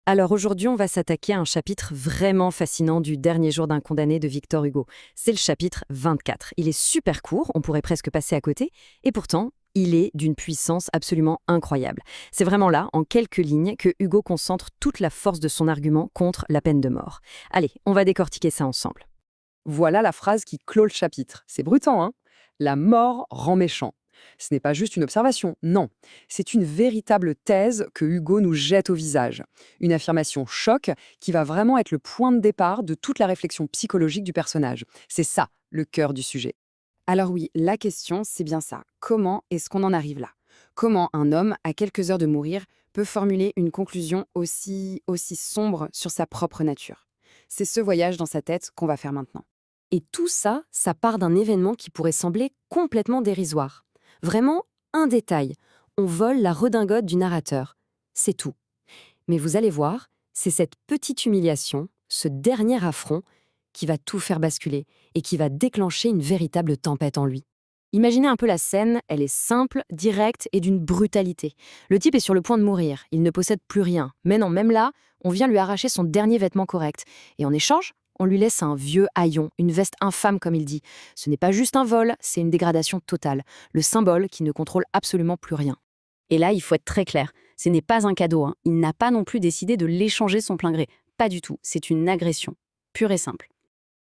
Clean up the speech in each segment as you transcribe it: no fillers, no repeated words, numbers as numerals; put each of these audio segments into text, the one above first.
Alors aujourd'hui, on va s'attaquer à un chapitre vraiment fascinant du dernier jour d'un condamné de Victor Hugo. C'est le chapitre 24. Il est super court, on pourrait presque passer à côté, et pourtant, il est d'une puissance absolument incroyable. C'est vraiment là, en quelques lignes, que Hugo concentre toute la force de son argument contre la peine de mort. Allez, on va décortiquer ça ensemble. Voilà la phrase qui clôt le chapitre. C'est brutant, hein? La mort rend méchant. Ce n'est pas juste une observation, non. C'est une véritable thèse que Hugo nous jette au visage. Une affirmation choc qui va vraiment être le point de départ de toute la réflexion psychologique du personnage. C'est ça, le cœur du sujet. Alors oui, la question, c'est bien ça. Comment est-ce qu'on en arrive là? Comment un homme, à quelques heures de mourir, peut formuler une conclusion aussi sombre sur sa propre nature? C'est ce voyage dans sa tête qu'on va faire maintenant. Et tout ça, ça part d'un événement qui pourrait sembler complètement dérisoire. Vraiment, un détail. On vole la redingote du narrateur. C'est tout. Mais vous allez voir, c'est cette petite humiliation, ce dernier affront, qui va tout faire basculer et qui va déclencher une véritable tempête en lui. Imaginez un peu la scène, elle est simple, directe et d'une brutalité. Le type est sur le point de mourir, il ne possède plus rien. Mais non, même là, on vient lui arracher son dernier vêtement correct. Et en échange, on lui laisse un vieux haillon, une veste infâme comme il dit. Ce n'est pas juste un vol, c'est une dégradation totale. Le symbole qui ne contrôle absolument plus rien. Et là, il faut être très clair. Ce n'est pas un cadeau, hein. Il n'a pas non plus décidé de l'échanger son plein gré. Pas du tout. C'est une agression. Pure et simple.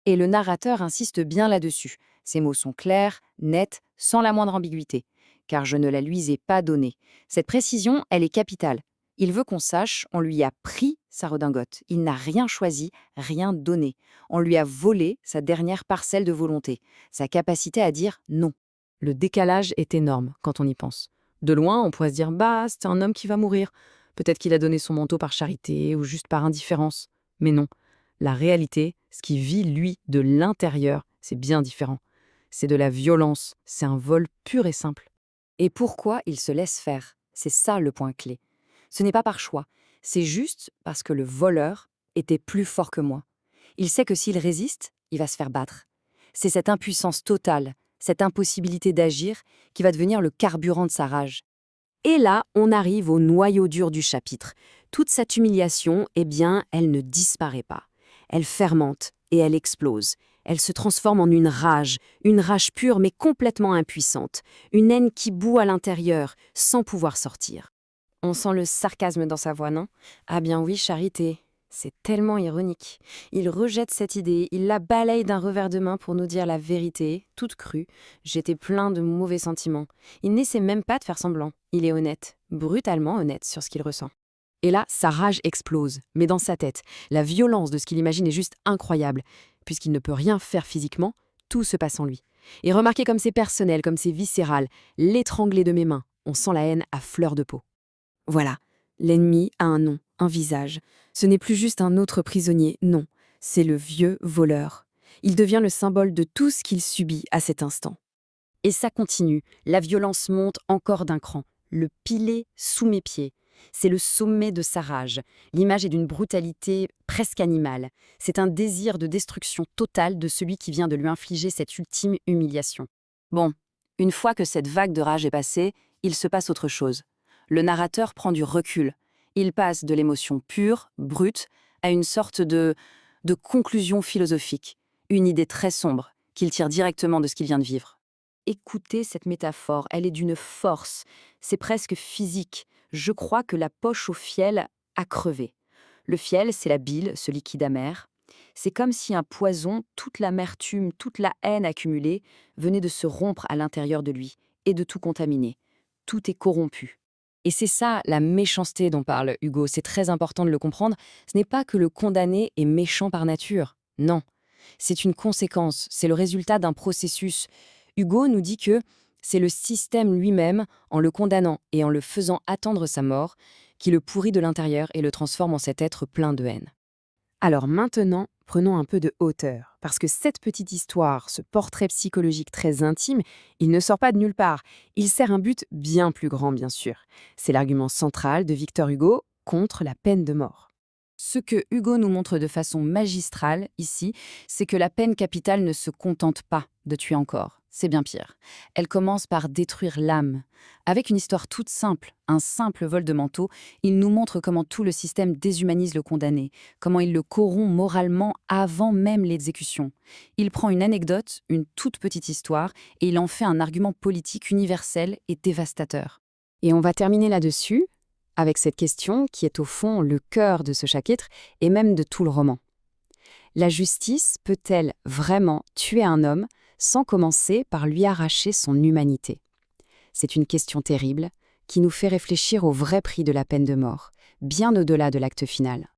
Et le narrateur insiste bien là-dessus. Ses mots sont clairs, nets, sans la moindre ambiguïté. Car je ne la lui ai pas donnée. Cette précision, elle est capitale. Il veut qu'on sache, on lui a pris sa redingote. Il n'a rien choisi, rien donné. On lui a volé sa dernière parcelle de volonté, sa capacité à dire non. Le décalage est énorme quand on y pense. De loin, on pourrait se dire bah, c'est un homme qui va mourir. Peut-être qu'il a donné son manteau par charité ou juste par indifférence. Mais non, la réalité, ce qui vit lui de l'intérieur, c'est bien différent. C'est de la violence, c'est un vol pur et simple. Et pourquoi il se laisse faire? C'est ça le point clé. Ce n'est pas par choix, c'est juste parce que le voleur était plus fort que moi. Il sait que s'il résiste, il va se faire battre. C'est cette impuissance totale, cette impossibilité d'agir qui va devenir le carburant de sa rage. Et là, on arrive au noyau dur du chapitre. Toute cette humiliation, eh bien, elle ne disparaît pas. Elle fermente et elle explose. Elle se transforme en une rage pure mais complètement impuissante, une haine qui bout à l'intérieur, sans pouvoir sortir. On sent le sarcasme dans sa voix, non? Ah bien oui, Charité. C'est tellement ironique. Il rejette cette idée, il la balaye d'un revers de main pour nous dire la vérité, toute crue. J'étais plein de mauvais sentiments. Il n'essaie même pas de faire semblant. Il est honnête, brutalement honnête sur ce qu'il ressent. Et là, sa rage explose, mais dans sa tête. La violence de ce qu'il imagine est juste incroyable. Puisqu'il ne peut rien faire physiquement, tout se passe en lui. Et remarquez comme c'est personnel, comme c'est viscéral, l'étrangler de mes mains. On sent la haine à fleur de peau. Voilà, l'ennemi a un nom, un visage. Ce n'est plus juste un autre prisonnier, non, c'est le vieux voleur. Il devient le symbole de tout ce qu'il subit à cet instant. Et ça continue, la violence monte encore d'un cran, le piler sous mes pieds. C'est le sommet de sa rage. L'image est d'une brutalité presque animale. C'est un désir de destruction totale de celui qui vient de lui infliger cette ultime humiliation. Bon, une fois que cette vague de rage est passée, il se passe autre chose. Le narrateur prend du recul. Il passe de l'émotion pure, brute, à une sorte de conclusion philosophique, une idée très sombre qu'il tire directement de ce qu'il vient de vivre. Écoutez cette métaphore, elle est d'une force, c'est presque physique. Je crois que la poche au fiel a crevé. Le fiel, c'est la bile, ce liquide amer. C'est comme si un poison, toute l'amertume, toute la haine accumulée, venait de se rompre à l'intérieur de lui et de tout contaminer. Tout est corrompu. Et c'est ça la méchanceté dont parle Hugo, c'est très important de le comprendre. Ce n'est pas que le condamné est méchant par nature, non. C'est une conséquence, c'est le résultat d'un processus. Hugo nous dit que c'est le système lui-même, en le condamnant et en le faisant attendre sa mort, qui le pourrit de l'intérieur et le transforme en cet être plein de haine. Alors maintenant, prenons un peu de hauteur, parce que cette petite histoire, ce portrait psychologique très intime, il ne sort pas de nulle part. Il sert un but bien plus grand, bien sûr. C'est l'argument central de Victor Hugo contre la peine de mort. Ce que Hugo nous montre de façon magistrale ici, c'est que la peine capitale ne se contente pas de tuer encore. C'est bien pire. Elle commence par détruire l'âme. Avec une histoire toute simple, un simple vol de manteau, il nous montre comment tout le système déshumanise le condamné, comment il le corrompt moralement avant même l'exécution. Il prend une anecdote, une toute petite histoire, et il en fait un argument politique universel et dévastateur. Et on va terminer là-dessus, avec cette question qui est au fond le cœur de ce chapitre et même de tout le roman. La justice peut-elle vraiment tuer un homme sans commencer par lui arracher son humanité? C'est une question terrible qui nous fait réfléchir au vrai prix de la peine de mort, bien au-delà de l'acte final.